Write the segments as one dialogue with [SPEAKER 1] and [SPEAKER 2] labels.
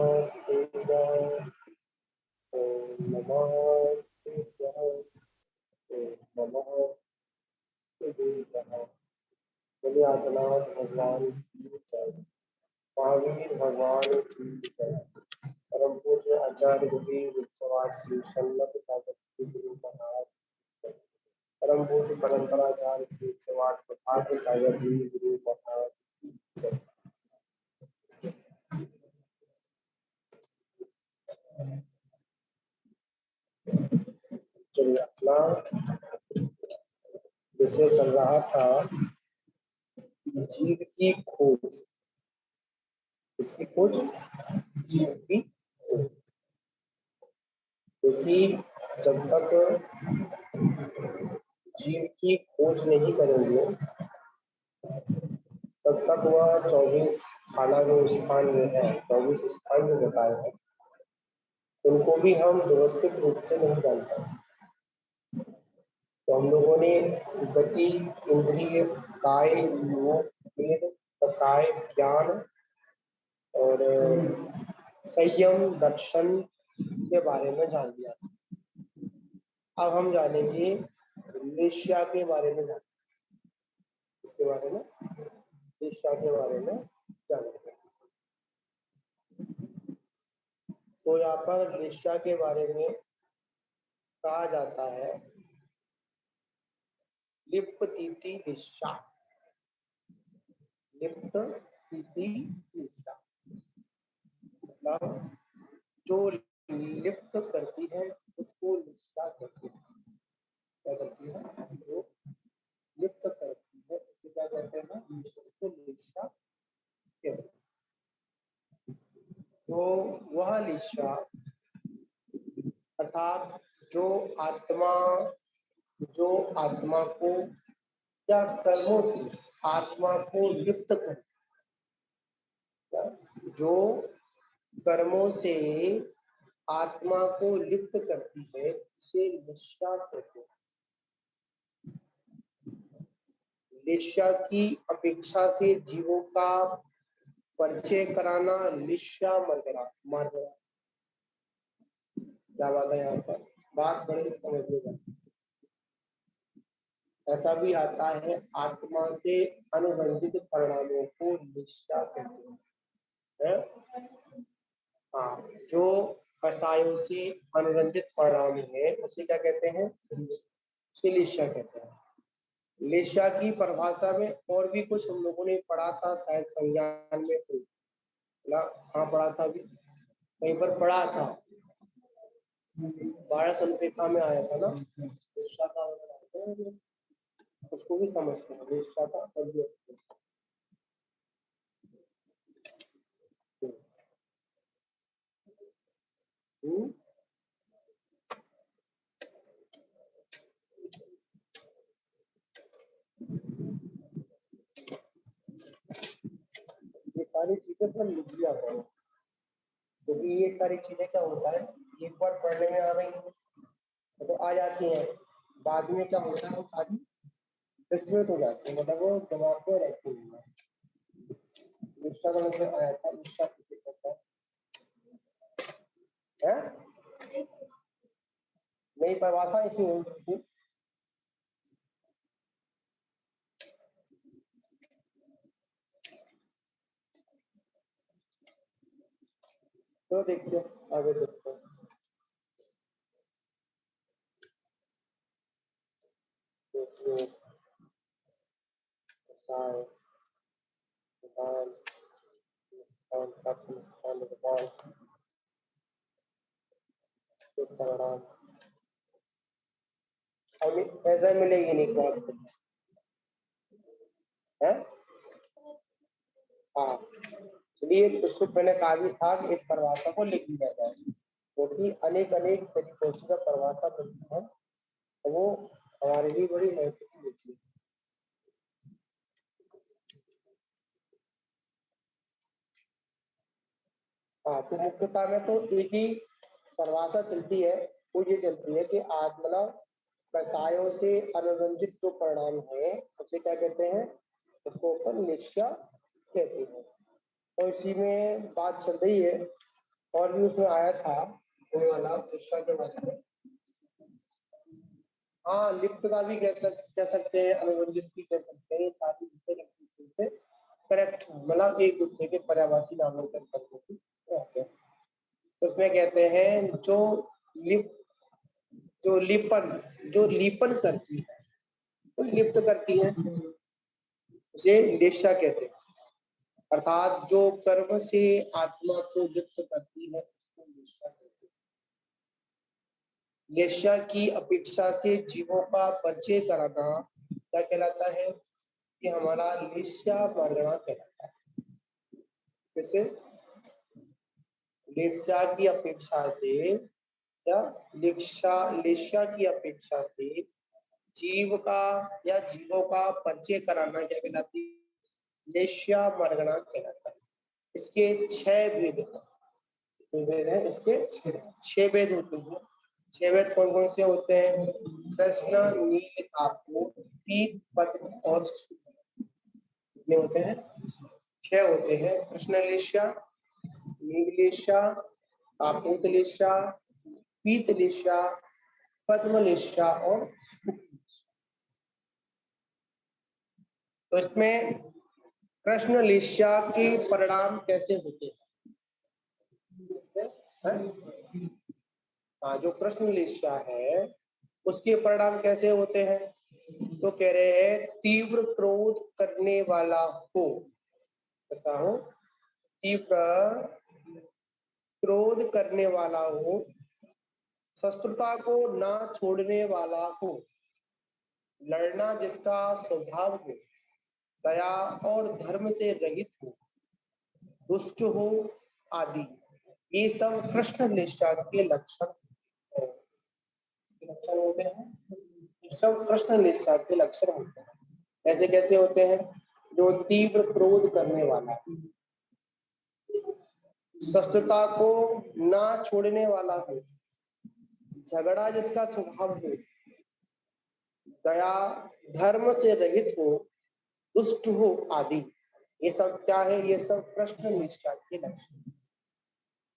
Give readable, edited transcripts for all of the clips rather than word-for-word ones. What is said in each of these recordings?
[SPEAKER 1] आदिनाथ भगवान की जय। महावीर भगवान की जय। परम पूज्य आचार्य गुरु विश्ववास श्री सन्नत सागर श्री गुरु महाराज परम पूज्य परंपराचार्य श्री विश्ववास प्रभात सागर जी गुरु महाराज की जय। चलिए अपना विषय चल रहा था जीव की खोज। इसकी खोज, जीव की खोज। क्योंकि जब तक जीव की खोज नहीं करेंगे तब तक वह 24 खाना जो स्थान में है, 24 स्थान जो बताए हैं, उनको भी हम व्यवस्थित रूप से नहीं जान पाते। तो हम लोगों ने गति, इंद्रिय, काय, योग, वेद, कसाय, ज्ञान और संयम, दर्शन के बारे में जान लिया। अब हम जानेंगे वेश्या के बारे में। इसके बारे में, वेश्या के बारे में जानेंगे। तो यहाँ पर वेश्या के बारे में कहा जाता है लिप्ततिथि वेश्या। लिप्ततिथि वेश्या मतलब जो लिप्त करती है उसको वेश्या कहते हैं। क्या करती है? जो लिप्त करती है उसे क्या कहते हैं? उसको वेश्या कहते हैं। तो वह वेश्या अर्थात जो आत्मा को या कर्मों से आत्मा को लिप्त कर, जो कर्मों से आत्मा को लिप्त करती है उसे वेश्या कहते हैं। वेश्या की अपेक्षा से जीवों का परिचय कराना वेश्या मार्गरा। क्या बात है? यहाँ पर बात बड़े समझने। ऐसा भी आता है आत्मा से अनुबंधित परिणामों को वेश्या कहते हैं। हाँ, जो कसायों से अनुबंधित परिणाम है उसे क्या कहते हैं? उसे वेश्या कहते हैं। वेश्या की परिभाषा में और भी कुछ हम लोगों ने पढ़ा था, शायद संज्ञान में कोई हाँ पढ़ा था, अभी कहीं पर पढ़ा था, 12 संपेखा में आया था ना। वेश्या का उसको भी समझते हैं। वेश्या का ये सारी चीजें पर लिख लिया करो, क्योंकि ये सारी चीजें क्या होता है, एक बार पढ़ने में आ गई तो आ जाती हैं, बाद में क्या होता है वो सारी विस्मृत हो जाती है, मतलब वो दिमाग में रहती है। विश्वा का मतलब आया था, विश्वा किसे कहता है? नई परिभाषा ऐसी हो सकती। तो देखते हैं, आगे देखते हैं। ऐसा मिलेगी नहीं तो है। हाँ, इसलिए उसको मैंने कहा भी था कि इस परिभाषा को लिख लिया जाए, क्योंकि अनेक तरीकों से परिभाषा बनती है तो वो हमारे लिए बड़ी महत्वपूर्ण होती है। हाँ, तो मुख्यता में तो एक ही परिभाषा चलती है, वो ये चलती है कि आत्मना कसायों से अनुबंधित जो परिणाम है उसे क्या कहते हैं? उसको अपन वेश्या कहते हैं। और इसी में बात चल रही है और भी उसमें आया था वो वाला परीक्षा के बारे में। हाँ, लिप्त का भी कह सकते हैं, अनुबंधित भी कह सकते हैं, सारी विषय से करेक्ट, मतलब एक दूसरे के पर्यायवाची नामांकन करने की रहते हैं। उसमें कहते हैं जो लीपन करती है, तो लिप्त करती है, उसे लेश्या कहते हैं। अर्थात जो कर्म से आत्मा को लिप्त करती है उसको लेश्या कहते हैं। लेश्या की अपेक्षा से जीवों का परिचय कराना क्या कहलाता है? कि हमारा लेश्या वर्णना कहलाता है। जैसे लेश्या की अपेक्षा से या लेश्या की अपेक्षा से जीव का या जीवों का परिचय कराना क्या कहलाती है? लेश्या वर्णना कहलाता है। इसके 6 भेद हैं। इसके 6 भेद होते हैं। 6 भेद कौन कौन से होते हैं? कृष्ण, नील, कापुर, पीत, पद्म और कितने होते हैं? 6 होते हैं। कृष्ण लेश्या, नील लेश्या, कापुर लेश्या, पीत लेश्या, पद्म लेश्या और तो इसमें कृष्ण लेश्या के परिणाम कैसे होते हैं? हाँ, जो कृष्ण लेश्या है उसके परिणाम कैसे होते हैं? तो कह रहे हैं तीव्र क्रोध करने वाला हो, ऐसा हो, तीव्र क्रोध करने वाला हो, शत्रुता को ना छोड़ने वाला हो, लड़ना जिसका स्वभाव हो, दया और धर्म से रहित हो, दुष्ट हो आदि, ये सब कृष्ण लेश्या के लक्षण हैं। लक्षण होते हैं, ये सब कृष्ण लेश्या के लक्षण होते हैं। ऐसे कैसे होते हैं? जो तीव्र क्रोध करने वाला, शत्रुता को ना छोड़ने वाला हो, झगड़ा जिसका स्वभाव हो, दया धर्म से रहित हो, दुष्ट हो आदि, ये सब क्या है? ये सब कृष्ण लेश्या के लक्षण,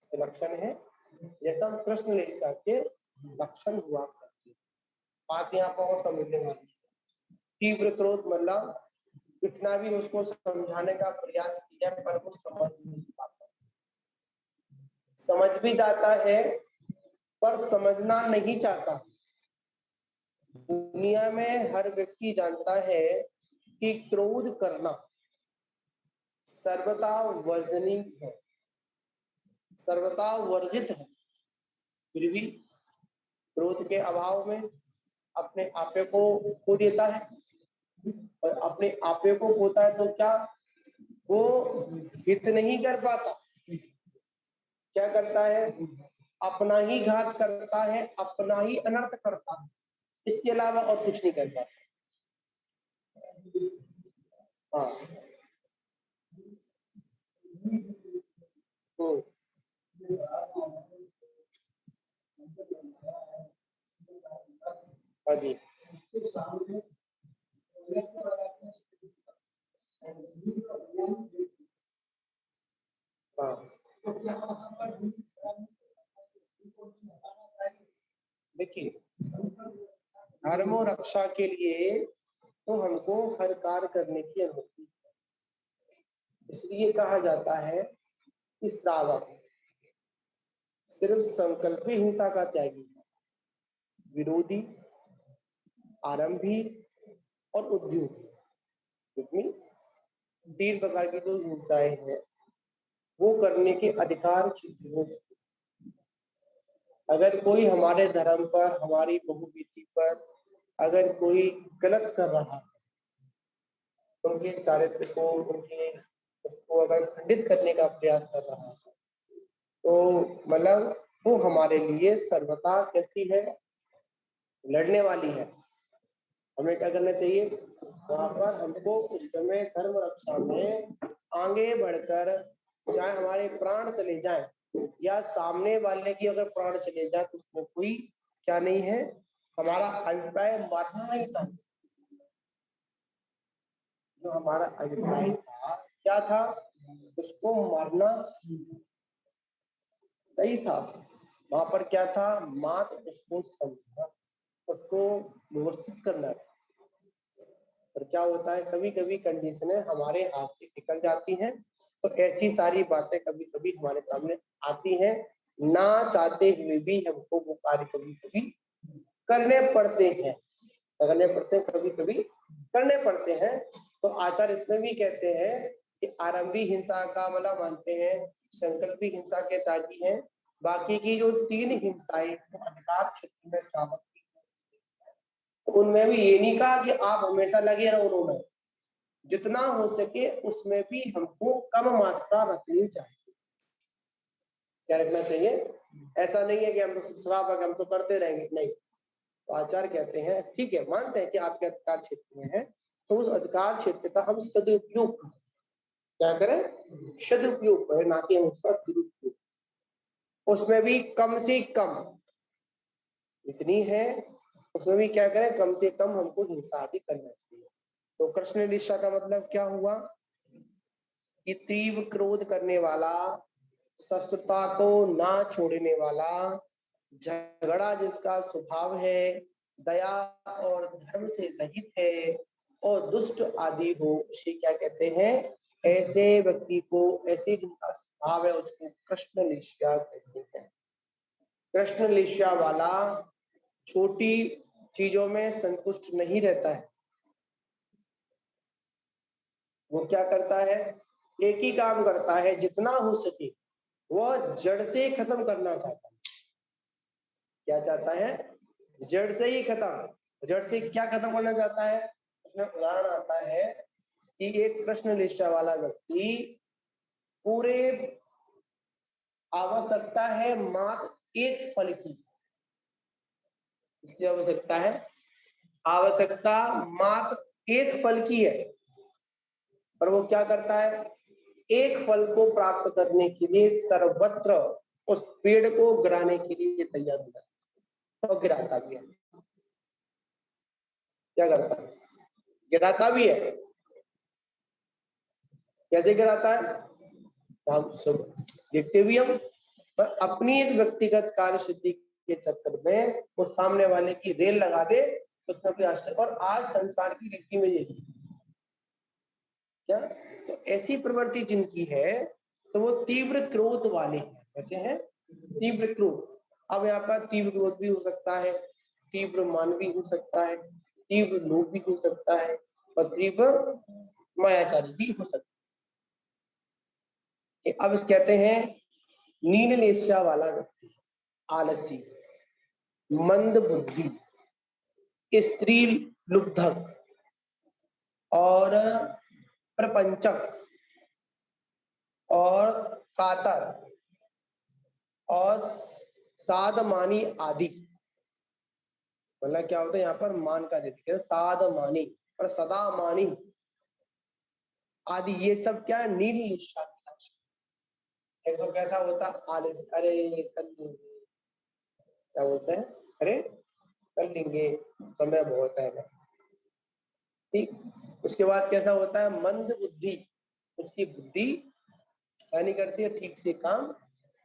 [SPEAKER 1] इसके लक्षण है। ये सब कृष्ण लेश्या के लक्षण हुआ करते हैं। बात यहाँ पर समझने वाली है। तीव्र क्रोध मतलब कितना भी उसको समझाने का प्रयास किया पर वो समझ नहीं पाता, समझ भी जाता है पर समझना नहीं चाहता। दुनिया में हर व्यक्ति जानता है कि क्रोध करना सर्वथा वर्जनीय है, सर्वथा वर्जित है, फिर भी क्रोध के अभाव में अपने आपे को खो देता है। और अपने आपे को खोता है तो क्या वो हित नहीं कर पाता, क्या करता है? अपना ही घात करता है, अपना ही अनर्थ करता है, इसके अलावा और कुछ नहीं कर पाता। हाँ, तो हाँ जी, हाँ, देखिए धर्म रक्षा के लिए तो हमको हर कार्य करने की अनुमति है। इसलिए कहा जाता है कि श्रावक सिर्फ संकल्पी हिंसा का त्यागी है, विरोधी, आरंभी और उद्योगी, 3 प्रकार की जो हिंसाएं हैं वो करने के अधिकार क्षेत्र में। अगर कोई हमारे धर्म पर, हमारी बहुबेटी पर अगर कोई गलत कर रहा है, उनके चारित्र को, उनके उसको अगर खंडित करने का प्रयास कर रहा है, तो मतलब वो हमारे लिए सर्वथा कैसी है? लड़ने वाली है। हमें क्या करना चाहिए? वहां पर हमको उस समय धर्म रक्षा में आगे बढ़कर, चाहे हमारे प्राण चले जाएं या सामने वाले की अगर प्राण चले जाए तो उसमें कोई क्या नहीं है, हमारा अभिप्राय मानना नहीं था। जो हमारा अभिप्राय था क्या था? उसको मारना नहीं था। वहां पर क्या था, मात्र उसको समझना, उसको व्यवस्थित करना। और क्या होता है, कभी कभी कंडीशनें हमारे हाथ से निकल जाती हैं, तो ऐसी सारी बातें कभी कभी हमारे सामने आती हैं, ना चाहते हुए भी हमको वो कार्य कभी कभी करने पड़ते हैं, कभी कभी करने पड़ते हैं। तो आचार्य इसमें भी कहते हैं कि आरंभी हिंसा का मतलब मानते हैं, संकल्पी हिंसा के ताजी हैं, बाकी की जो 3 हिंसाएं अधिकार क्षेत्र में श्रावक, उनमें भी ये नहीं कहा कि आप हमेशा लगे रहो उनमें, जितना हो सके उसमें भी हमको कम मात्रा रखनी चाहिए। क्या रखना चाहिए? ऐसा नहीं है कि हम तो शराब हम तो करते रहेंगे, नहीं। तो आचार्य कहते हैं ठीक है, मानते हैं कि आपके अधिकार क्षेत्र में है, तो उस अधिकार क्षेत्र का हम सदुपयोग करें। क्या करें? सदुपयोग करें, ना कि हम उसका दुरुपयोग। उसमें भी कम से कम इतनी है, उसमें भी क्या करें, कम से कम हमको हिंसा आदि करना चाहिए। तो कृष्ण निष्ठा का मतलब क्या हुआ कि तीव्र क्रोध करने वाला, शत्रुता को ना छोड़ने वाला, झगड़ा जिसका स्वभाव है, दया और धर्म से रहित है और दुष्ट आदि हो, उसे क्या कहते हैं, ऐसे व्यक्ति को, ऐसे जिनका स्वभाव है उसको कृष्ण निष्ठा कहते हैं। कृष्ण निष्ठा वाला छोटी चीजों में संतुष्ट नहीं रहता है। वो क्या करता है, एक ही काम करता है, जितना हो सके वह जड़ से खत्म करना चाहता है। क्या चाहता है? जड़ से ही खत्म। जड़ से क्या खत्म करना चाहता है? उसमें उदाहरण आता है कि एक कृष्ण निष्ठा वाला व्यक्ति पूरे आवश्यकता है मात्र एक फल की। इसकी आवश्यकता है, आवश्यकता मात्र एक फल की है, पर वो क्या करता है, एक फल को प्राप्त करने के लिए सर्वत्र उस पेड़ को गिराने के लिए तैयार हो जाता है। तो गिराता भी है। क्या करता है? गिराता भी है। कैसे गिराता है? हम सब देखते भी हम, पर अपनी एक व्यक्तिगत कार्य सिद्धि के चक्कर में वो सामने वाले की रेल लगा दे, उसमें कोई आश्चर्य। और आज संसार की रीति में यही क्या, तो ऐसी प्रवृत्ति जिनकी है तो वो तीव्र क्रोध वाले हैं। कैसे हैं? तीव्र क्रोध। अब यहाँ पर तीव्र क्रोध भी हो सकता है, तीव्र मान भी हो सकता है, तीव्र लोभ भी हो सकता है, और तीव्र मायाचारी भी हो सकता है। अब कहते हैं नील निश्चा वाला व्यक्ति, आलसी, मंद बुद्धि, स्त्री लुब्धक और प्रपंचक और कातर और साधमानी आदि। मतलब क्या होता है, यहाँ पर मान का देते साधमानी और सदामानी आदि, ये सब क्या है, नील निष्ठा की लक्षण। एक तो कैसा होता, आलस, अरे कर लेंगे, क्या बोलते हैं, अरे कर लेंगे, समय बहुत है। ठीक। उसके बाद कैसा होता है, मंद बुद्धि, उसकी बुद्धि क्या नहीं करती है, ठीक से काम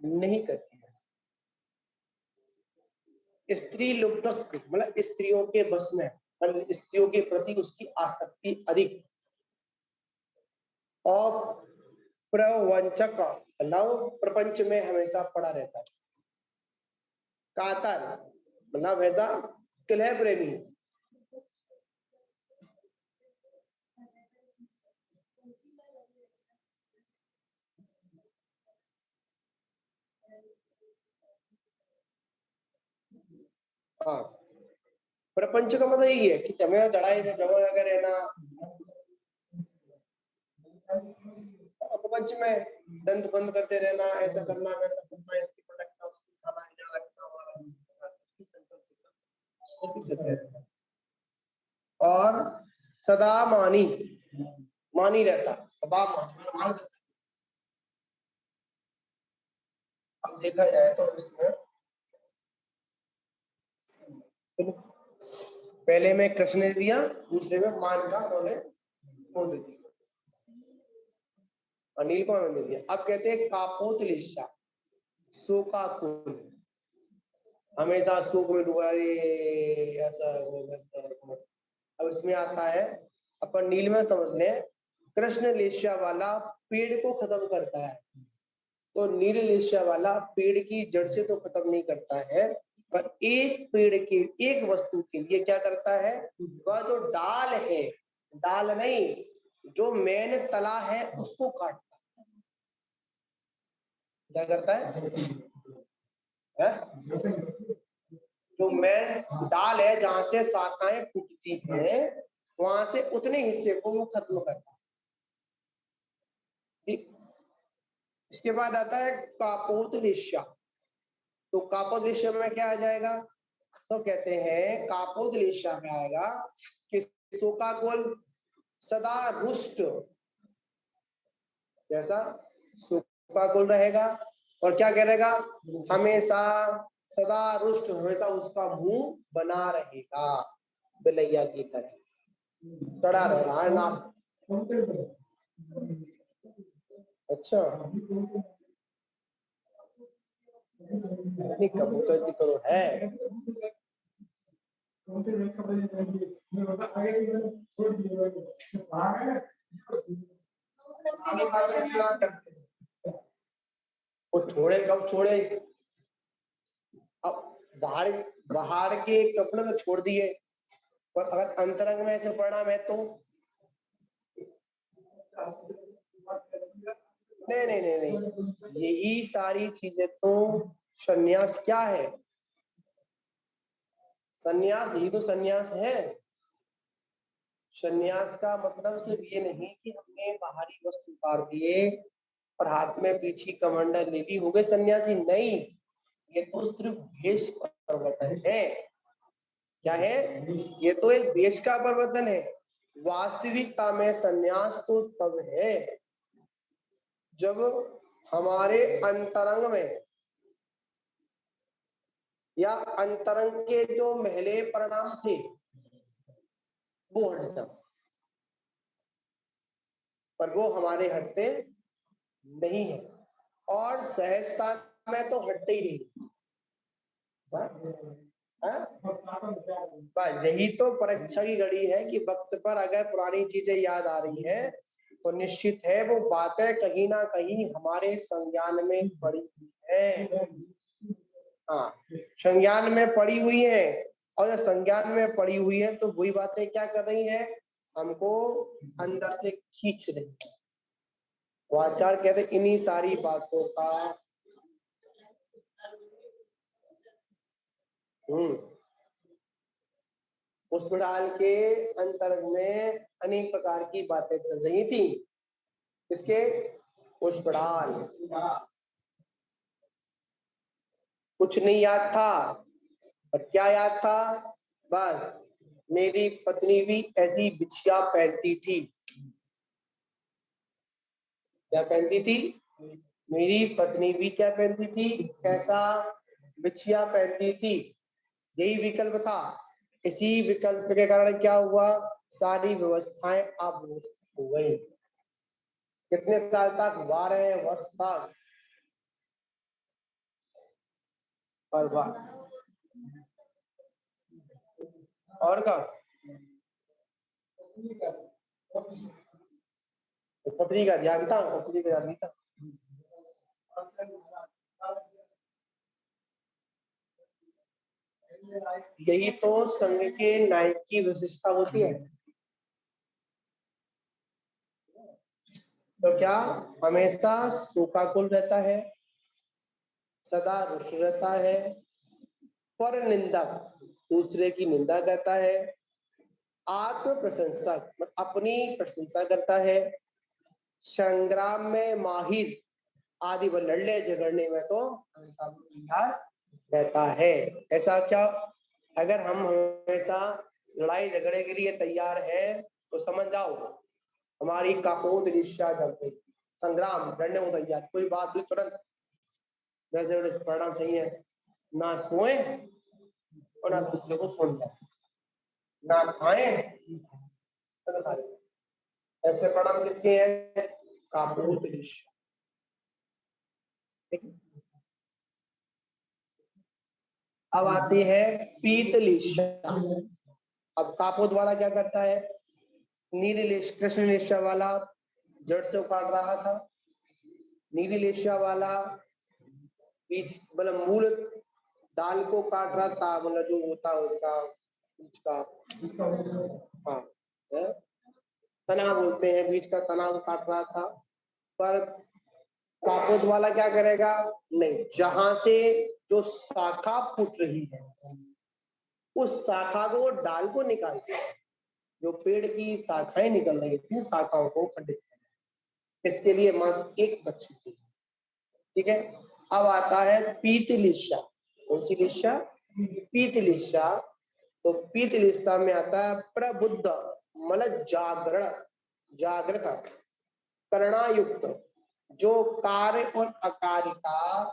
[SPEAKER 1] नहीं करती है। स्त्री लुब्धक मतलब स्त्रियों के बस में, स्त्रियों के प्रति उसकी आसक्ति अधिक। और प्रवंचक मतलब प्रपंच में हमेशा पड़ा रहता है। कातर मतलब रहता कलह प्रेमी। हाँ, प्रपंच का मतलब यही है कि जमे लड़ाई में जमा लगा रहना, प्रपंच में दंत बंद करते रहना, ऐसा करना वैसा करना, इसकी पटकना उसकी खाना, यहाँ रखना वाला, और सदा मानी, मानी रहता, सदा मान। अब देखा जाए तो इसमें पहले में कृष्ण ने दिया, दूसरे में मान का उन्होंने वो दे दिया, अनिल को मैंने दे दिया। अब कहते हैं कापोत लिस्सा। शोकाकुल, हमेशा शोक में डूबा, अरे ऐसा वैसा। अब इसमें आता है, अपन नील में समझ लें, कृष्ण लेशिया वाला पेड़ को खत्म करता है, तो नील लेशिया वाला पेड़ की जड़ से तो खत्म नहीं करता है, पर एक पेड़ के, एक वस्तु के लिए क्या करता है, वह जो डाल है, डाल नहीं, जो मेन तला है उसको काटता है। क्या करता है? जो मेन डाल है जहां से शाखाएं फूटती हैं, वहां से उतने हिस्से को वो खत्म करता है। ठीक। इसके बाद आता है कापोदलेश्या। तो कापोदलेश्या में क्या आ जाएगा, तो कहते हैं कापोदलेश्या में आएगा कि शोकाकुल सदा रुष्ट, जैसा शोकाकुल रहेगा, और क्या करेगा, हमेशा सदा रुष्ट, हमेशा उसका मुंह बना रहेगा, बिलैया की तरह चढ़ा रहेगा ना। अच्छा, नहीं कबूतर की तो है। वो छोड़े कब छोड़े, अब बाहर, बाहर के कपड़े तो छोड़ दिए, पर अगर अंतरंग में ऐसे परिणाम है तो नहीं नहीं नहीं नहीं, यही सारी चीजें तो संन्यास क्या है, संन्यास ही तो संन्यास है। संन्यास का मतलब सिर्फ ये नहीं कि हमने बाहरी वस्त्र उतार दिए और हाथ में पीछी कमंडल ले ली, हो गए सन्यासी, नहीं, ये तो सिर्फ भेष परिवर्तन है। क्या है, ये तो एक भेष का परिवर्तन है। वास्तविकता में सन्यास तो तब है जब हमारे अंतरंग में या अंतरंग के जो मैले परिणाम थे वो हट जाए, पर वो हमारे हटते नहीं है, और सहजता में तो हटते ही नहीं। बस यही तो परीक्षा की घड़ी है कि वक्त पर अगर पुरानी चीजें याद आ रही है तो निश्चित है वो बातें कहीं ना कहीं हमारे संज्ञान में पड़ी हुई है। हाँ, संज्ञान में पड़ी हुई है, और जब संज्ञान में पड़ी हुई है तो वही बातें क्या कर रही है, हमको अंदर से खींच रही है। वाचार कहते इन्हीं सारी बातों का पुष्पडाल के अंतर्गत में अनेक प्रकार की बातें चल रही थी। इसके पुष्पडाल कुछ नहीं याद था, और क्या याद था, बस मेरी पत्नी भी ऐसी बिछिया पहनती थी। क्या पहनती थी, मेरी पत्नी भी क्या पहनती थी, कैसा, बिछिया पहनती थी। यही विकल्प था, इसी विकल्प के कारण क्या हुआ, सारी व्यवस्थाएं अव्यवस्थित हो गई। कितने साल तक, 12 वर्ष तक। और का पत्नी का ध्यान था, पत्नी का ध्यान नहीं था। यही तो संघ के नायक की विशेषता होती है। तो क्या, हमेशा शोकाकुल रहता है, सदा रुष्ट रहता है, पर निंदक, दूसरे की निंदा करता है, आत्म प्रशंसक, अपनी प्रशंसा करता है, संग्राम में माहिर, आदि व लड़ने झगड़ने में तो हमेशा तैयार रहता है। ऐसा क्या, अगर हम हमेशा लड़ाई झगड़े के लिए तैयार है तो समझ जाओ हमारी कापोद ईर्ष्या जल गई, संग्राम लड़ने को तैयार, कोई बात भी तुरंत वैसे वैसे परिणाम सही है, ना सोए और ना दूसरे को सुन जाए, ना खाए तो खा ले। ऐसे परिणाम किसके हैं, कापोद ईर्ष्या। अब आती है पीतलिशा। अब कापोद वाला क्या करता है, कृष्णलिशा वाला जड़ से उखाड़ रहा था, नीलिशा वाला बीज मतलब मूल दाल को काट रहा था, मतलब जो होता है उसका बीज का, हाँ तना बोलते हैं, बीज का तना को काट रहा था। पर कापोद वाला क्या करेगा, नहीं, जहां से जो शाखा फूट रही है उस शाखा को, डाल को निकाल दिया, जो पेड़ की शाखाएं निकल रही थी शाखाओं को खंडित कर, इसके लिए मात्र एक बच्ची थी। ठीक है, अब आता है पीतलिशा। कौन सी लिशा, पीतलिशा। तो पीतलिशा में आता है प्रबुद्ध, मतलब जागरण, जागृत, करणायुक्त, जो कार्य और अकार्य का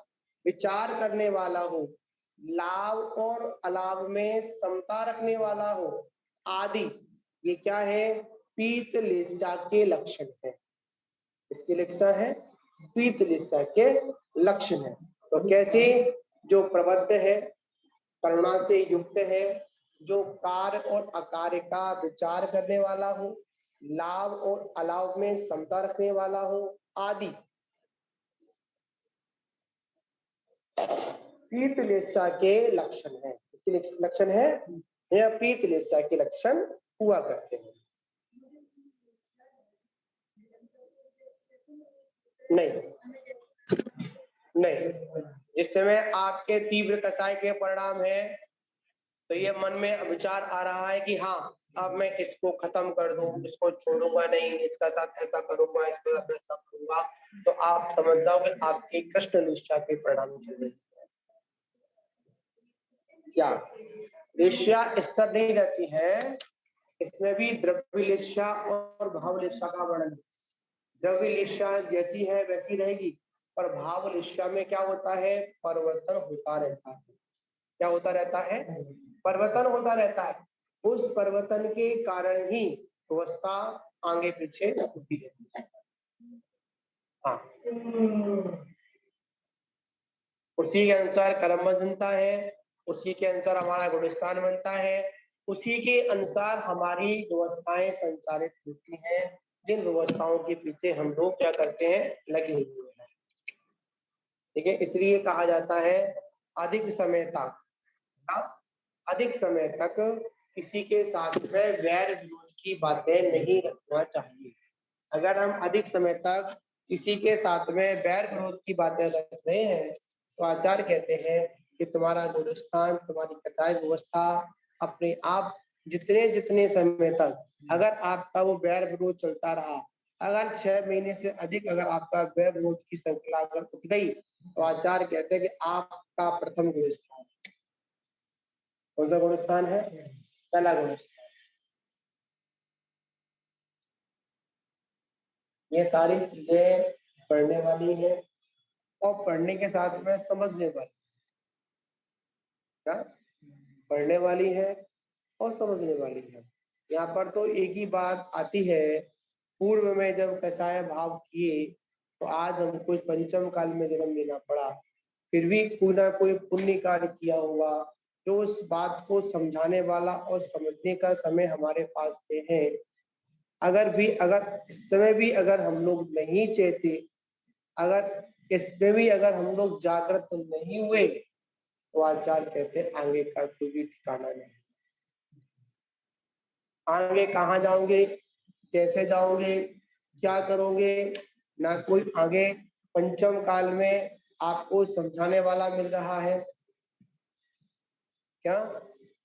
[SPEAKER 1] विचार करने वाला हो, लाभ और अलाभ में समता रखने वाला हो आदि, ये क्या है, पीतलिशा के लक्षण है। इसके लक्षण है, पीतलिशा के लक्षण है। तो कैसे, जो प्रबुद्ध है, करुणा से युक्त है, जो कार्य और अकार्य का विचार करने वाला हो, लाभ और अलाभ में समता रखने वाला हो आदि, पीतलिशा के लक्षण है। इसके लक्षण है, यह पीतलिशा के लक्षण हुआ करते हैं। नहीं नहीं, जिस समय आपके तीव्र कसाय के परिणाम है तो ये मन में विचार आ रहा है कि हाँ अब मैं इसको खत्म कर दूं, इसको छोड़ूंगा नहीं, इसका साथ ऐसा करूंगा, इसके साथ ऐसा करूंगा, तो आप समझ जाओ कि आपकी कृष्ण निष्ठा के परिणाम चल रहे। क्या निष्ठा स्तर नहीं रहती है, इसमें भी द्रव्यलिशा और भावलिशा का वर्णन। द्रव्यलिशा जैसी है वैसी रहेगी, और भावलिशा में क्या होता है, परिवर्तन होता रहता है। क्या होता रहता है, परिवर्तन होता रहता है। उस परिवर्तन के कारण ही अवस्था आगे पीछे होती है। हाँ, उसी के अनुसार कर्म बनता है, उसी के अनुसार हमारा गुणस्थान बनता है, उसी के अनुसार हमारी व्यवस्थाएं संचालित होती हैं, जिन व्यवस्थाओं के पीछे हम लोग क्या करते हैं, लगे हुए हैं। ठीक है, इसलिए कहा जाता है अधिक समय तक, अधिक समय तक किसी के साथ में वैर विरोध की बातें नहीं रखना चाहिए। अगर हम अधिक समय तक किसी के साथ में वैर विरोध की बातें रख रहे हैं तो आचार्य कहते हैं कि तुम्हारा गुणस्थान, तुम्हारी कसाय व्यवस्था अपने आप जितने जितने समय तक अगर आपका वो वैर विरोध चलता रहा, अगर 6 महीने से अधिक अगर आपका वैर विरोध की श्रृंखला अगर उठ गई, तो आचार्य कहते हैं कि आपका प्रथम गुणस्थान, कौन सा गुणस्थान है, पहला गुणस्थान। ये सारी चीजें पढ़ने वाली है और पढ़ने के साथ में समझने वाली, क्या पढ़ने वाली है और समझने वाली है। यहाँ पर तो एक ही बात आती है, पूर्व में जब कसाय भाव किए तो आज हमको इस पंचम काल में जन्म लेना पड़ा, फिर भी कोई ना कोई पुण्य कार्य किया होगा जो उस बात को समझाने वाला और समझने का समय हमारे पास में है। अगर इस समय भी अगर हम लोग नहीं चाहते, अगर इसमें भी अगर हम लोग जागृत नहीं हुए, तो आचार्य कहते हैं आगे का कोई भी ठिकाना नहीं। आगे कहाँ जाओगे, कैसे जाओगे, क्या करोगे, ना कोई आगे पंचम काल में आपको समझाने वाला मिल रहा है। क्या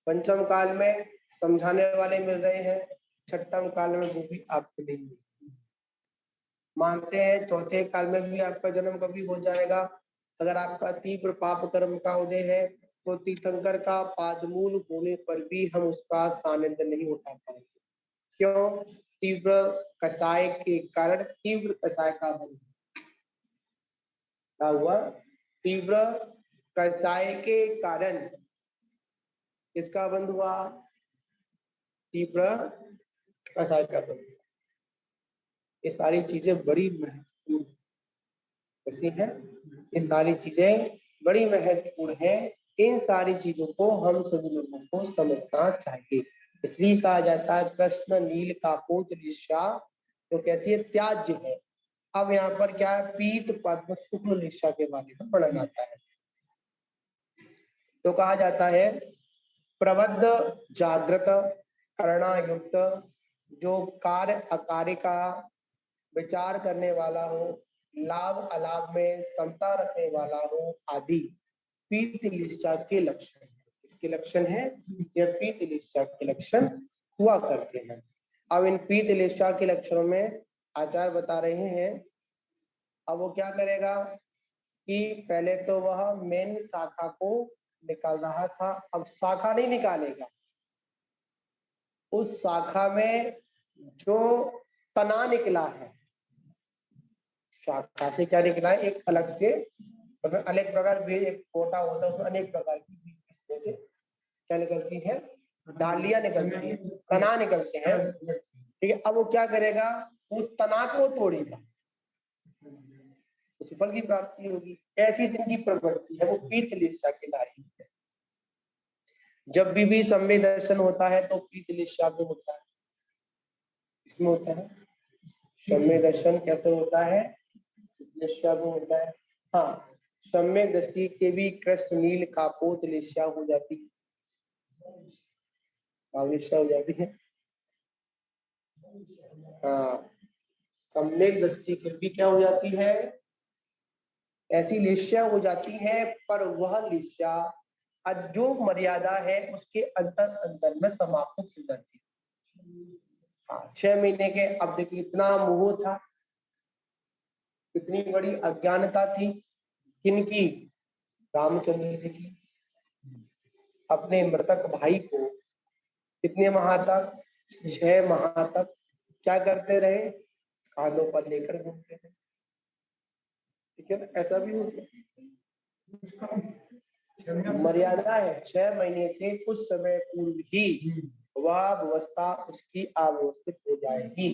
[SPEAKER 1] पंचम काल में समझाने वाले मिल रहे हैं, छठम काल में वो भी आपको नहीं मिल। मानते हैं चौथे काल में भी आपका जन्म कभी हो जाएगा। अगर आपका तीव्र पाप कर्म का उदय है तो तीर्थंकर का पादमूल होने पर भी हम उसका सानिध्य नहीं उठा पाएंगे। क्यों, तीव्र कसाय के कारण, तीव्र कसाय का बंध क्या हुआ, तीव्र कसाय के कारण किसका बंध हुआ, तीव्र कसाय का बंध। ये सारी चीजें बड़ी महत्वपूर्ण कैसी है, ये सारी चीजें बड़ी महत्वपूर्ण है इन सारी चीजों को हम सभी लोगों को समझना चाहिए। इसलिए कहा जाता है कृष्ण नील काकोट लिस्सा तो कैसी है, त्याज्य है। अब यहाँ पर क्या है, पीत पद्म शुक्ल लिस्सा के बारे में पढ़ा जाता है। तो कहा जाता है प्रबद्ध जागृत करणा युक्त, जो कार्य अकार्य का विचार करने वाला हो, लाभ अलाभ में समता रखने वाला हो आदि पीत लिस्सा के लक्षण। इसके लक्षण है, यह पीत लिस्सा के लक्षण हुआ करते हैं। अब इन पीत लिस्सा के लक्षणों में आचार्य बता रहे हैं। अब वो क्या करेगा कि पहले तो वह मेन शाखा को निकाल रहा था, अब शाखा नहीं निकालेगा। उस शाखा में जो तना निकला है, शाखा से क्या निकला है, एक अलग से अनेक प्रकार बीज, एक कोटा होता है उसमें अनेक प्रकार की बीज, इसमें से क्या निकलती है, डालियां निकलती है, तना निकलते हैं। ठीक है, अब वो क्या करेगा, वो तना को तोड़ेगा, उस फल की प्राप्ति होगी। ऐसी जिनकी प्रवृत्ति है वो पीत लिस्सा के धारी है। जब भी सम्यक दर्शन होता है तो पीत लिस्सा में होता है, इसमें होता है। सम्यक दर्शन कैसे होता है, लिस्सा में होता है। हाँ, सम्यक दृष्टि के भी कृष्ण नील कापोत लिस्सा हो जाती है, लिस्सा हो जाती है। हाँ, सम्यक दृष्टि के भी क्या हो जाती है, ऐसी लिस्सा हो जाती है, पर वह लिस्सा जो मर्यादा है उसके अंतर अंतर में समाप्त हो जाती है। हाँ, 6 महीने के, अब देखिए इतना मोह था, इतनी बड़ी अज्ञानता थी, किनकी, रामचंद्र जी की। अपने मृतक भाई को कितने माह तक, 6 माह तक क्या करते रहे, कांधों पर लेकर घूमते थे। ठीक है ना, ऐसा भी हो मर्यादा है। 6 महीने से कुछ समय पूर्व ही वह अवस्था उसकी अवस्थित हो जाएगी।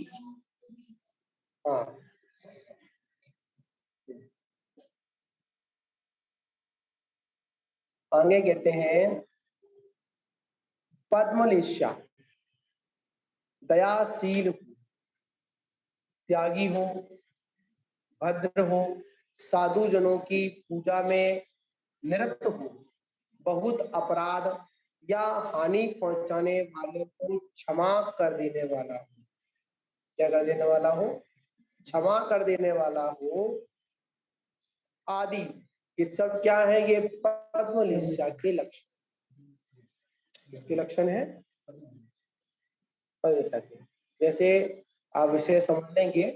[SPEAKER 1] हाँ, आगे कहते हैं पद्मलिस्सा दयाशील, त्यागी हो, भद्र हो, साधु जनों की पूजा में निरत हो, बहुत अपराध या हानि पहुंचाने वालों को क्षमा कर देने वाला हो। क्या कर देने वाला हो, क्षमा कर देने वाला हो आदि। ये सब क्या है, ये पद्मलिस्सा के लक्षण, इसके लक्षण है पद्मलिस्सा के। जैसे आप इसे समझ लेंगे,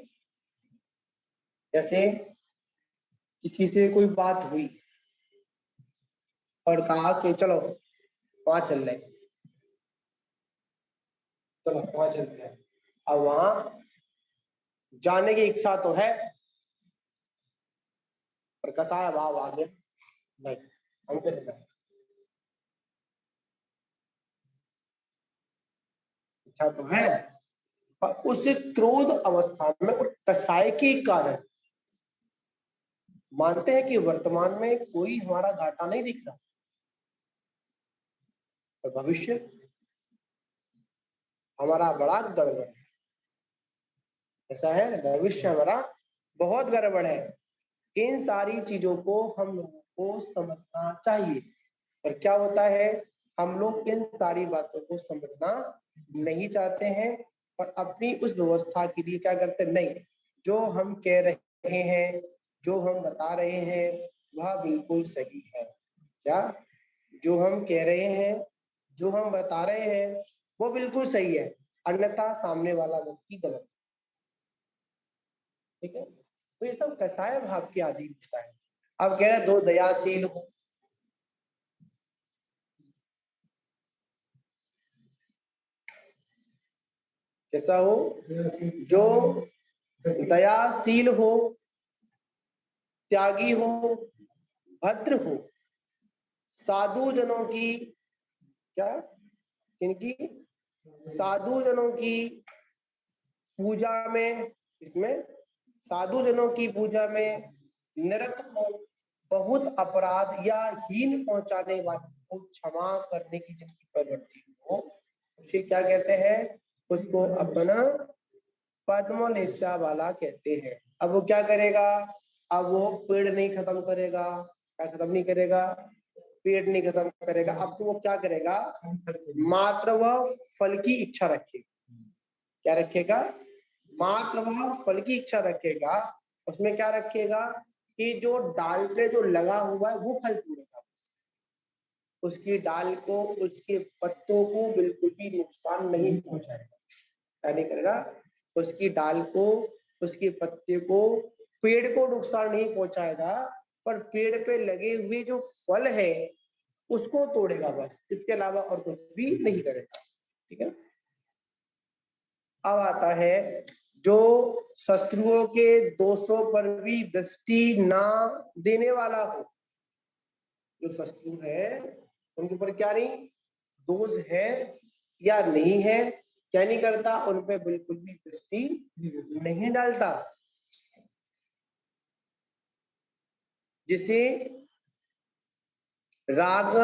[SPEAKER 1] जैसे किसी से कोई बात हुई और कहा कि चलो वहां चल रहे, चलो वहां चलते हैं। अब वहां जाने की इच्छा तो है, पर कसाय भाव आ गया, नहीं हमको नहीं जाना। इच्छा तो है, पर उस क्रोध अवस्था में और कसाय के कारण मानते हैं कि वर्तमान में कोई हमारा घाटा नहीं दिख रहा, पर भविष्य हमारा बड़ा गड़बड़ है। ऐसा है, भविष्य हमारा बहुत गड़बड़ है। इन सारी चीजों को हम लोगों को समझना चाहिए, पर क्या होता है, हम लोग इन सारी बातों को समझना नहीं चाहते हैं और अपनी उस व्यवस्था के लिए क्या करते, नहीं, जो हम कह रहे हैं, जो हम बता रहे हैं वह बिल्कुल सही है। क्या, जो हम कह रहे हैं, जो हम बता रहे हैं वो बिल्कुल सही है, अन्यथा सामने वाला व्यक्ति गलत। ठीक है, तो ये सब कसाय भाव के अधीन होता है। अब कह रहे दो दयाशील हो, कैसा हो, जो दयाशील हो, त्यागी हो, भद्र हो, साधु जनों की, क्या, इनकी, साधु जनों की पूजा में, इसमें साधु जनों की पूजा में निरत हो, बहुत अपराध या हीन पहुंचाने वाले को क्षमा करने की जिसकी प्रवृत्ति हो उसे क्या कहते हैं? उसको अपना पद्मलेशा वाला कहते हैं। अब वो क्या करेगा? अब वो पेड़ नहीं खत्म करेगा। क्या खत्म नहीं करेगा? पेड़ नहीं खत्म करेगा। अब तो वो क्या करेगा? मात्र वह फल की इच्छा रखेगा। क्या रखेगा? मात्र वह फल की इच्छा रखेगा। उसमें क्या रखेगा कि जो डाल पे जो लगा हुआ है वो फल तोड़ेगा। उसकी डाल को, उसके पत्तों को बिल्कुल भी नुकसान नहीं पहुंचाएगा। क्या नहीं करेगा? उसकी डाल को, उसके पत्ते को, पेड़ को नुकसान नहीं पहुंचाएगा, पर पेड़ पे लगे हुए जो फल है उसको तोड़ेगा बस। इसके अलावा और कुछ भी नहीं करेगा। ठीक है। अब आता है जो शत्रुओं के दोषों पर भी दृष्टि ना देने वाला हो। जो शत्रु है उनके ऊपर क्या नहीं दोष है या नहीं है, क्या नहीं करता? उन पे बिल्कुल भी दृष्टि नहीं डालता। जिसे राग,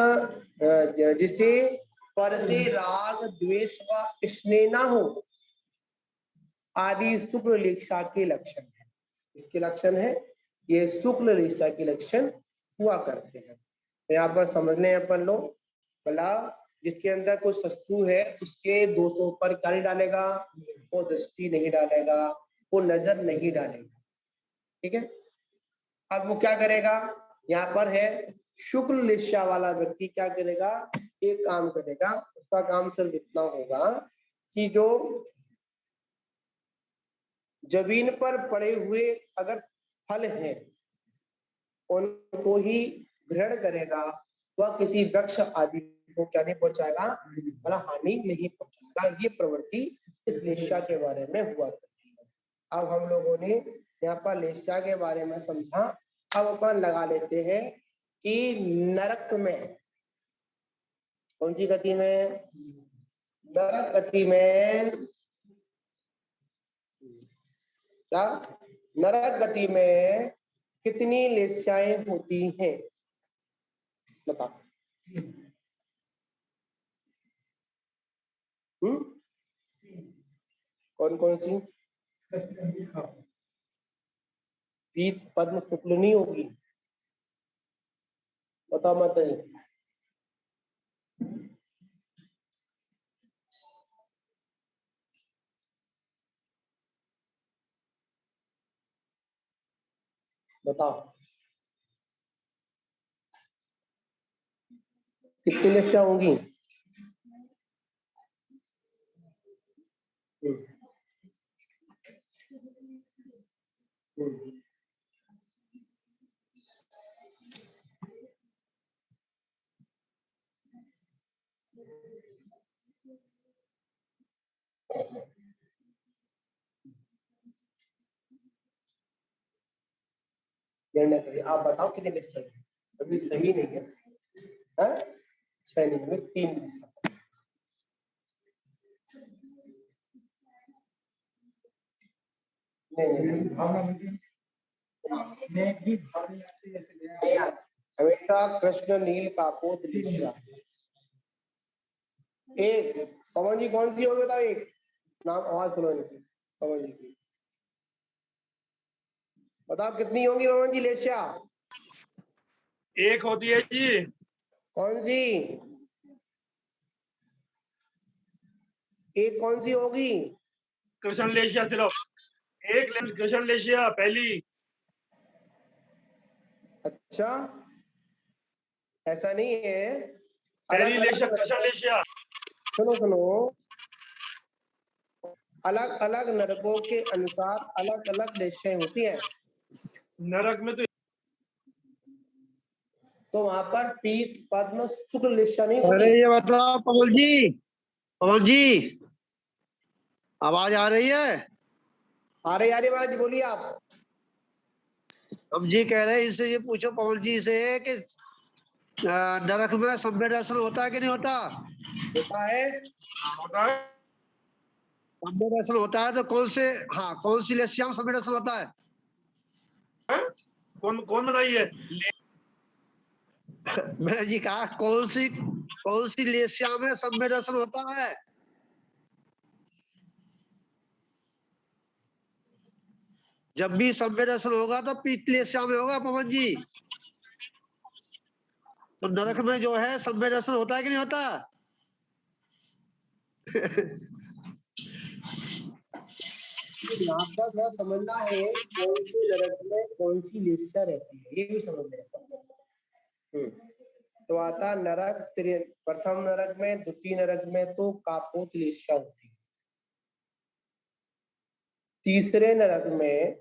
[SPEAKER 1] जिसे पर से राग द्वेष व स्नेह ना हो आदि शुक्ल लेखा के लक्षण है। इसके लक्षण है ये शुक्ल लेखा के लक्षण हुआ करते हैं। तो यहाँ पर समझ लें अपन लोग, भला जिसके अंदर कोई शत्रु है उसके दोषों पर क्या नहीं डालेगा? वो दृष्टि नहीं डालेगा, वो नजर नहीं डालेगा। ठीक है। अब वो क्या करेगा? यहाँ पर है शुक्ल लिस्सा वाला व्यक्ति क्या करेगा? एक काम करेगा। उसका काम सिर्फ इतना होगा कि जो जमीन पर पड़े हुए अगर फल हैं उनको ही ग्रहण करेगा। वह किसी वृक्ष आदि को क्या नहीं पहुंचाएगा? मतलब हानि नहीं पहुंचाएगा। ये प्रवृत्ति इस लेस्या के बारे में हुआ करती है। अब हम लोगों ने यहाँ पर लेस्या के बारे में समझा। अब अपन लगा लेते हैं कि नरक में कौन सी गति में? नरक गति में क्या? नरक गति में कितनी लेस्याएं होती हैं? बताओ। कौन कौन सी? पीत पद्म शुक्ल नहीं होगी? बताओ मत। बताओ कितनी लेस्या होंगी? निर्णय करिए। आप बताओ कितने लेस्या है? अभी सही नहीं है। हाँ? 6 नहीं है, 3 लेस्या। हमेशा कृष्ण नील काकोत लेस्या। एक पवन जी कौन सी होगी बताओ? एक नाम आवाज सुनो इनकी पवन जी की। बताओ कितनी होगी पवन जी लेस्या?
[SPEAKER 2] एक होती है जी।
[SPEAKER 1] कौन सी? एक कौन सी होगी?
[SPEAKER 2] कृष्ण लेशिया सिर्फ एक कृष्ण लेशिया पहली।
[SPEAKER 1] अच्छा ऐसा नहीं है।
[SPEAKER 2] पहली लेशिया कृष्ण लेशिया।
[SPEAKER 1] सुनो सुनो, अलग अलग नरकों के अनुसार अलग अलग लेस्याएं होती हैं।
[SPEAKER 2] नरक में
[SPEAKER 1] तो वहां पर पीत पद्म शुक्ल लेस्या नहीं होती।
[SPEAKER 3] अरे ये बताओ पवन जी आवाज आ रही है?
[SPEAKER 1] आ रही महाराज जी, बोलिए आप।
[SPEAKER 3] अब जी कह रहे हैं इससे ये पूछो पवन जी से कि नरक में सम्य दर्शन होता है कि नहीं होता?
[SPEAKER 1] होता है।
[SPEAKER 3] सम्य दर्शन होता है तो कौन सी लेस्या में सम्य दर्शन होता है?
[SPEAKER 2] कौन कौन बताइए?
[SPEAKER 3] मैंने जी कहा कौन सी लेस्या में सम्य दर्शन होता है? जब भी सम्य दर्शन होगा तो पीत लेस्या में होगा पवन जी। तो नरक में जो है सम्य दर्शन होता है कि नहीं होता?
[SPEAKER 1] यहाँ पर थोड़ा समझना है कौन से नरक में कौन सी लेस्या रहती है, ये भी समझ में तो आता नरक प्रथम नरक में, द्वितीय नरक में तो कापोत लेस्या होती है। तीसरे नरक में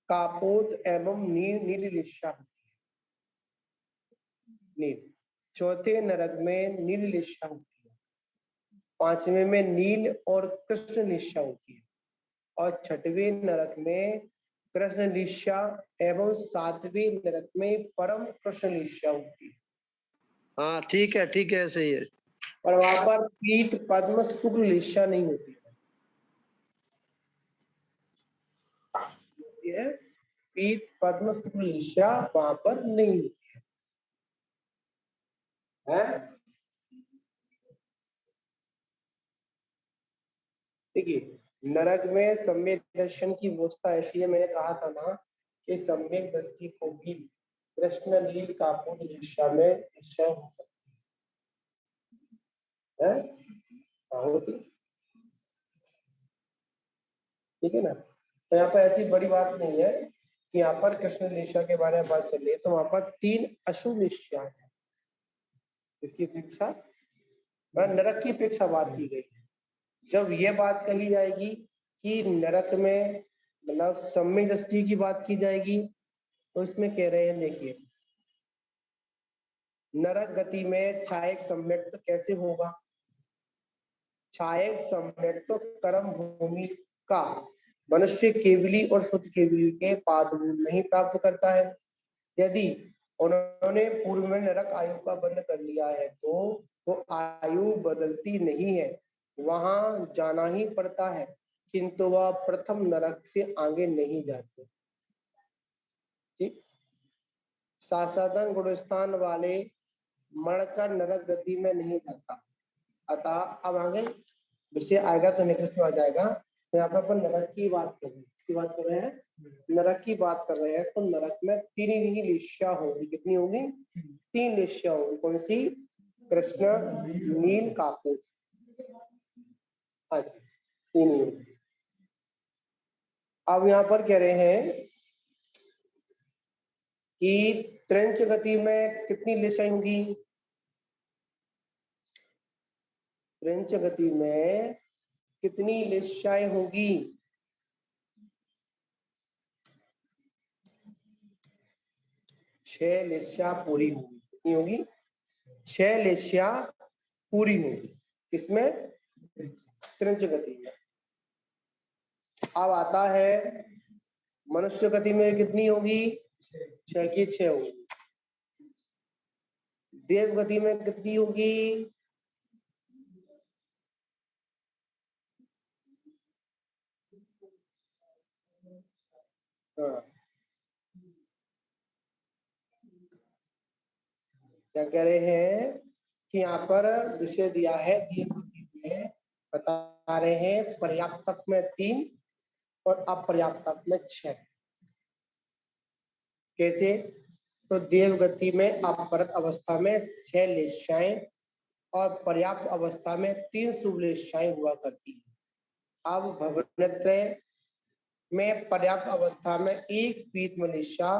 [SPEAKER 1] कापोत एवं नील लेस्या होती है, नील। चौथे नरक में नील लेस्या होती है। पांचवें में नील और कृष्ण लेस्या होती है। और छठवें नरक में कृष्ण लेस्या एवं सातवें नरक में परम कृष्ण लेस्या होती है।
[SPEAKER 3] हाँ ठीक है सही है।
[SPEAKER 1] और वहां पर पीत पद्म शुक्ल लेस्या नहीं होती है। पीत पद्म शुक्ल लेस्या वहां पर नहीं होती है। देखिए नरक में सम्यक दर्शन की व्यवस्था ऐसी है, मैंने कहा था ना कि सम्यक दृष्टि को भी कृष्ण नील कापोत लेस्या में लेस्या हो सकती है। ठीक है ना। तो यहाँ पर ऐसी बड़ी बात नहीं है कि यहाँ पर कृष्ण लेस्या के बारे में बात चल रही है। तो वहां पर 3 अशुभ लेस्या है, इसकी अपेक्षा नरक की अपेक्षा बात की गई है। जब ये बात कही जाएगी कि नरक में मतलब सम्यक दृष्टि की बात की जाएगी, तो इसमें कह रहे हैं देखिए नरक गति में छायक सम्यक तो कैसे होगा? छायक सम्यक तो कर्म भूमि का मनुष्य केवली और शुद्ध केवली के पादमूल में ही प्राप्त करता है। यदि उन्होंने पूर्व में नरक आयु का बंद कर लिया है तो वो आयु बदलती नहीं है, वहां जाना ही पड़ता है, किंतु वह प्रथम नरक से आगे नहीं जाते। ठीक। सासाधन गुणस्थान वाले मरकर नरक गति में नहीं जाता। अतः अब आगे विषय आएगा तो निकट में आ जाएगा। तो यहाँ पर अपन नरक की बात कर रहे हैं, इसकी बात कर रहे हैं, नरक की बात कर रहे हैं। तो नरक में 3 ही लेस्या होगी। कितनी होगी? 3 लेस्या होगी। कौन सी? कृष्ण नील कापोत। हाँ जी 3 ही होगी। अब यहाँ पर कह रहे हैं कि त्रंच गति में कितनी लेस्या होंगी? त्रंच गति में कितनी लेस्याएं होगी? 6 लेस्या पूरी होगी। कितनी होगी? 6 लेस्या पूरी होगी। इसमें त्रंच गति में। अब आता है मनुष्य गति में कितनी होगी? 6 की 6 होगी। देव गति में कितनी होगी? हाँ क्या कह रहे हैं कि यहाँ पर विषय दिया है देव गति में, बता रहे हैं पर्याप्तक में 3 और अपर्याप्तक में 6। कैसे? तो देव गति में अपरत अवस्था में 6 लेस्याएं और पर्याप्त अवस्था में 3 शुभ लेस्याएं हुआ करती है। अब भवनत्रय में पर्याप्त अवस्था में 1 पीत लेस्या,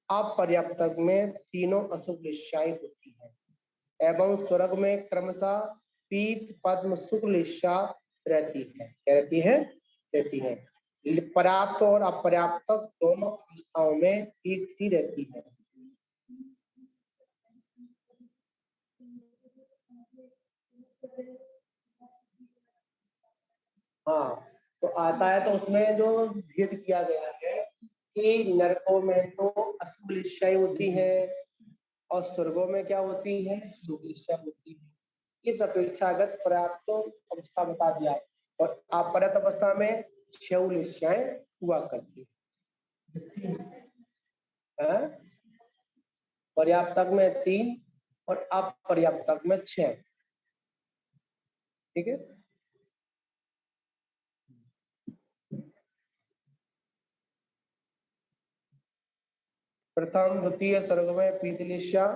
[SPEAKER 1] अपर्याप्तक में 3 अशुभ लेस्याएं होती है। एवं स्वर्ग में क्रमशः पीत पद्म शुक्ल लेस्या रहती है। क्या रहती है? रहती है। पर्याप्त और अपर्याप्त दोनों अवस्थाओं में एक सी रहती है। हाँ तो आता है, तो उसमें जो भेद किया गया है कि नरकों में तो अशुभ लेस्याएं होती है और स्वर्गों में क्या होती है? शुभ लेस्या होती है। इस अपेक्षागत पर्याप्त अवस्था बता दिया और अपर्याप्त अवस्था में 6 लेस्याएं हुआ करती है। पर्याप्तक में 3 और अपर्याप्तक में 6। ठीक है, प्रथम द्वितीय स्वर्ग में पीतलिशा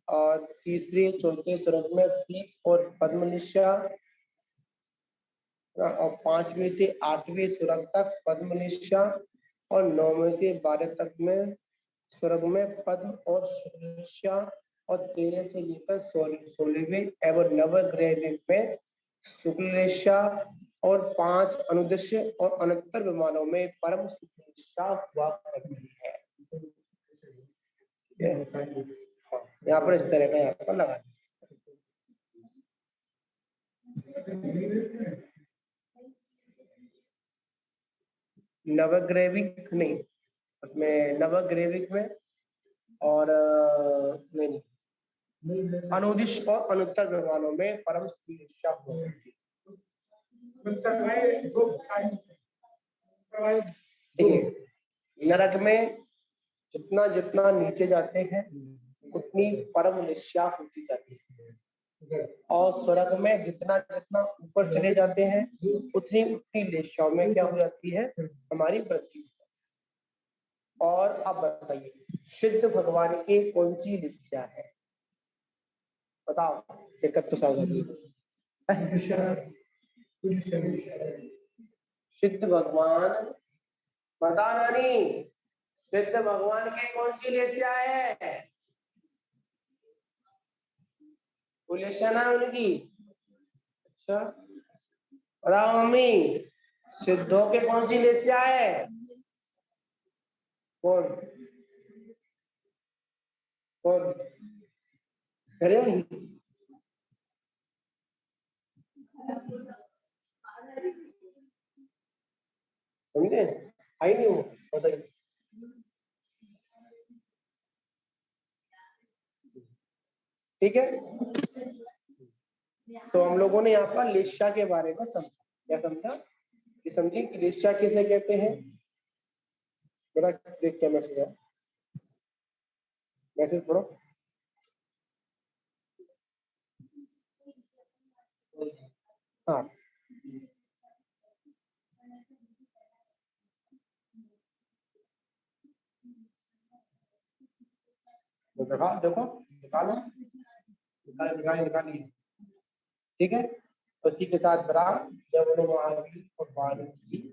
[SPEAKER 1] और तीसरे चौथे स्वर्ग में पीत और पद्मलिशा और 5वें से 8वें स्वर्ग तक पद्मलिशा और 9वें से 12 तक में स्वर्ग में पद्म और शुक्लिशा और 13 से लेकर 16वें एवं नवग्रह में शुक्लिशा और 5 अनुदृश्य और अनंतर विमानों में परम शुक्लिशा हुआ करती है। यहाँ पर इस तरह का यहाँ पर लगा नवग्रैविक नहीं, उसमें नवग्रैविक में और नहीं अनुदिश और अनुत्तर विमानों में परम शुक्लिशा होती है। नरक में जितना जितना नीचे जाते हैं उतनी परम निष्ठा होती जाती है और स्वर्ग में जितना जितना ऊपर चले जाते हैं उतनी उतनी निष्ठाओं में क्या हो जाती है, हमारी वृद्धि। और अब बताइए सिद्ध भगवान की कौन सी निष्ठा है, बताओ। दिक्कत तो सिद्ध भगवान बता रानी, सिद्ध भगवान की कौन सी निष्ठा है? ना उनकी। अच्छा बताओ मम्मी, सिद्धों के कौन सी निष्ठा है? कौन कौन करे? समझे? आई नहीं हो, बताइए। ठीक है, तो हम लोगों ने यहाँ पर लिस्सा के बारे में समझा। क्या समझा? ये समझे कि लिस्सा किसे कहते हैं? बड़ा देख क्या मैसेज है, मैसेज पढ़ो। हाँ देखो देखो निकालो, निकालिए। ठीक है, तो इसी के साथ ब्राह्म जब महावीर और वाल्मीकि